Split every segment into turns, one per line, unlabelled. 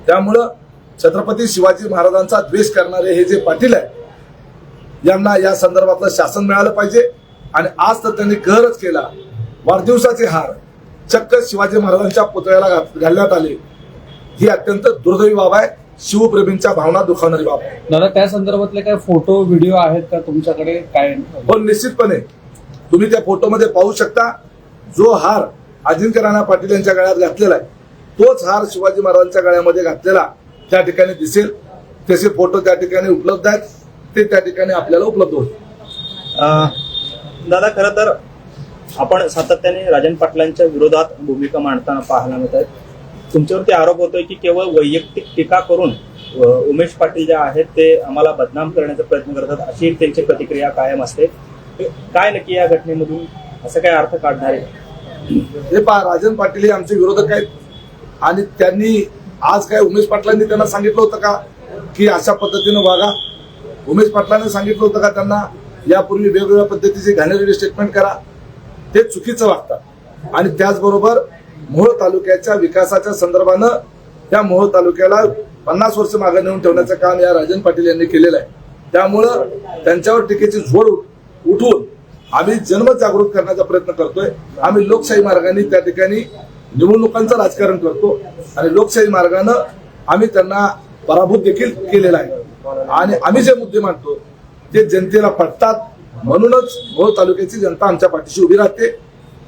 त्यामुळं छत्रपती शिवाजी महाराजांचा द्वेष करणारे हे जे पाटील आहे यांना या संदर्भातलं शासन मिळालं पाहिजे। आणि आज तर त्यांनी कहरच केला, वाढदिवसाचे हार चक्क शिवाजी महाराजांच्या पुतळ्याला घालण्यात आले। ही अत्यंत दुर्दैवी बाब आहे, शिवप्रेमींच्या भावना दुखावणारी बाब आहे।
दादा त्या संदर्भातले काय फोटो व्हिडिओ आहेत का तुमच्याकडे? काय
पण निश्चितपणे तुम्ही त्या फोटोमध्ये पाहू शकता, जो हार अजिंक्य राणा पाटील यांच्या गळ्यात घातलेला आहे तोच हार शिवाजी महाराजांच्या गळ्यामध्ये घातलेला त्या ठिकाणी दिसेल। त्याचे फोटो त्या ठिकाणी उपलब्ध आहेत, ते त्या ठिकाणी आपल्याला उपलब्ध होतील।
दादा खरं तर आपण सातत्याने राजन पाटलांच्या विरोधात भूमिका मांडताना पाहायला मिळत आहेत। तुमच्यावरती आरोप होतोय की केवळ वैयक्तिक टीका करून उमेश पाटील जे आहेत ते आम्हाला बदनाम करण्याचा प्रयत्न करतात, अशी त्यांची प्रतिक्रिया कायम असते। काय नक्की या घटनेमधून असं काय अर्थ काढणार आहे?
हे पहा, राजन पाटील हे आमचे विरोधक आहेत आणि त्यांनी आज काय उमेश पाटलांनी त्यांना सांगितलं होतं का की अशा पद्धतीनं वागा? उमेश पाटलांनी सांगितलं होतं का त्यांना यापूर्वी वेगवेगळ्या पद्धतीचे घाणेरडे स्टेटमेंट करा? ते चुकीचं वागतात। आणि त्याचबरोबर मोहोळ तालुक्याच्या विकासाच्या संदर्भानं त्या मोहोळ तालुक्याला 50 वर्ष मागे नेऊन ठेवण्याचं काम या राजन पाटील यांनी केलेलं आहे। त्यामुळं त्यांच्यावर टीकेची झोड उठवून आम्ही जनमत जागृत करण्याचा प्रयत्न करतोय। आम्ही लोकशाही मार्गाने त्या ठिकाणी निवडणुकांचं राजकारण करतो आणि लोकशाही मार्गानं आम्ही त्यांना पराभूत देखील केलेला आहे। आणि आम्ही जे मुद्दे मांडतो ते जनतेला पटतात, म्हणूनच मोहोळ तालुक्याची जनता आमच्या पाठीशी उभी राहते।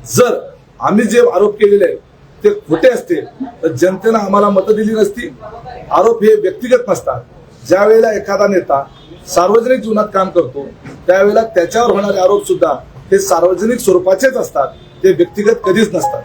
जर आम्ही जे आरोप केलेले आहेत ते खोटे असते तर जनतेनं आम्हाला मतं दिली नसती। आरोप हे व्यक्तिगत नसतात। ज्या वेळेला एखादा नेता सार्वजनिक जीवनात काम करतो त्यावेळेला त्याच्यावर होणारे आरोप सुद्धा हे सार्वजनिक स्वरूपाचेच असतात, ते व्यक्तिगत कधीच नसतात।